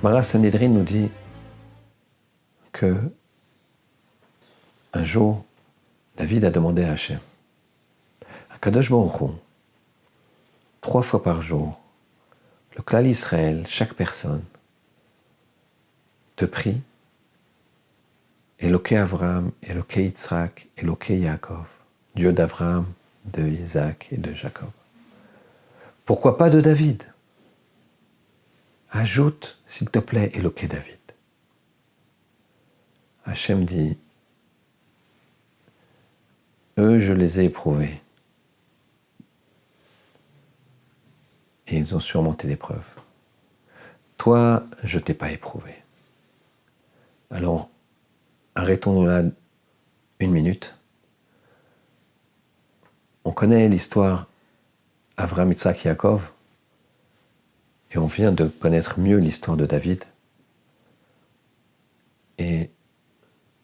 Gemara Sanhedrin nous dit que un jour, David a demandé à Hachem, Kadosh Baruch Hu, 3 fois par jour, le Klal Israël, chaque personne, te prie, Eloké Avraham, Eloké Yitzhak, Eloké Yaakov, Dieu d'Avraham, de Isaac et de Jacob. Pourquoi pas de David? Ajoute, s'il te plaît, Eloké David. Hachem dit, eux, je les ai éprouvés. Et ils ont surmonté l'épreuve. Toi, je ne t'ai pas éprouvé. Alors, arrêtons-nous là 1 minute. On connaît l'histoire Avraham, Yitzhak, Yaakov, et on vient de connaître mieux l'histoire de David. Et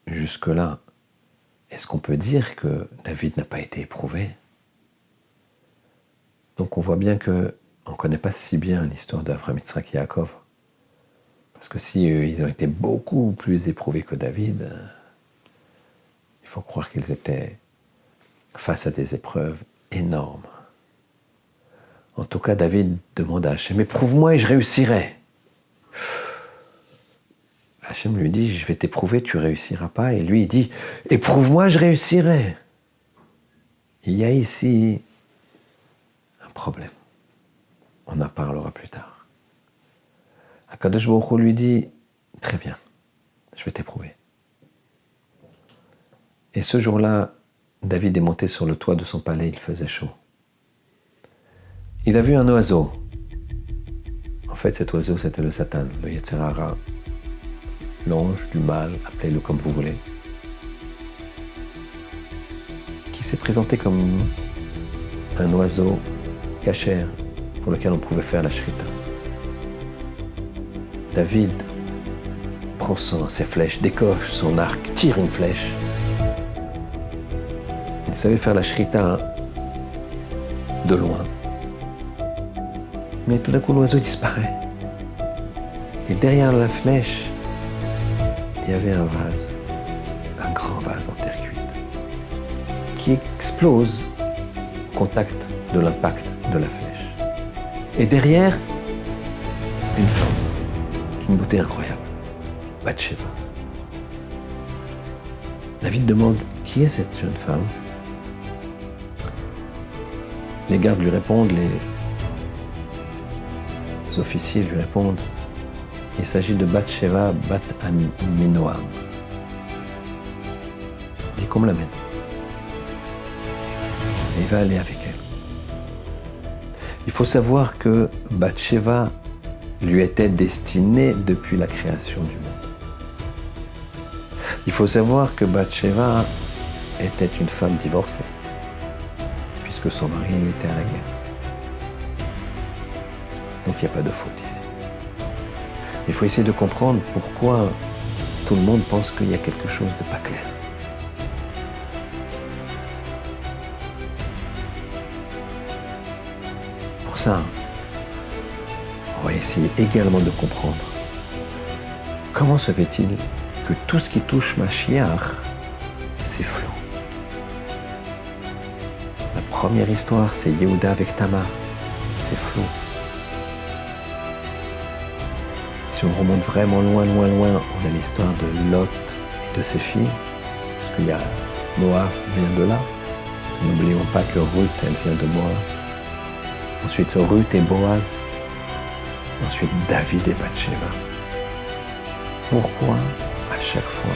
jusque-là, est-ce qu'on peut dire que David n'a pas été éprouvé? Donc on voit bien qu'on ne connaît pas si bien l'histoire d'Avraham, Yitzhak et Yaakov. Parce que si ils ont été beaucoup plus éprouvés que David, il faut croire qu'ils étaient face à des épreuves énormes. En tout cas, David demande à Hachem, éprouve-moi et je réussirai. Hachem lui dit, je vais t'éprouver, tu ne réussiras pas. Et lui, il dit, éprouve-moi, je réussirai. Il y a ici un problème. On en parlera plus tard. Akadosh Baruch Hu lui dit, très bien, je vais t'éprouver. Et ce jour-là, David est monté sur le toit de son palais, il faisait chaud. Il a vu un oiseau. En fait, cet oiseau, c'était le Satan, le Yetzer Hara, l'ange du mal, appelez-le comme vous voulez, qui s'est présenté comme un oiseau cachère pour lequel on pouvait faire la shrita. David prend ses flèches, décoche son arc, tire une flèche. Il savait faire la shrita de loin. Mais tout d'un coup, l'oiseau disparaît. Et derrière la flèche, il y avait un vase, un grand vase en terre cuite, qui explose au contact de l'impact de la flèche. Et derrière, une femme, d'une beauté incroyable, Bathsheba. David demande, qui est cette jeune femme? Les gardes lui répondent, les officiers lui répondent, il s'agit de Bathsheba, Bat Aminoam. Il dit qu'on me l'amène. Et il va aller avec elle. Il faut savoir que Bathsheba lui était destinée depuis la création du monde. Il faut savoir que Bathsheba était une femme divorcée, puisque son mari était à la guerre. Donc il n'y a pas de faute ici. Il faut essayer de comprendre pourquoi tout le monde pense qu'il y a quelque chose de pas clair. Pour ça, on va essayer également de comprendre comment se fait-il que tout ce qui touche Mashiach, c'est flou. La première histoire, c'est Yehuda avec Tamar, c'est flou. Si on remonte vraiment loin, on a l'histoire de Lot et de ses filles, parce qu'il y a Moab vient de là. N'oublions pas que Ruth, elle vient de Moab. Ensuite, Ruth et Boaz. Ensuite, David et Bathsheba. Pourquoi, à chaque fois,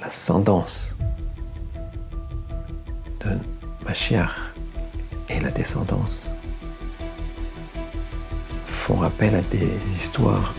l'ascendance de Mashiach et la descendance font appel à des histoires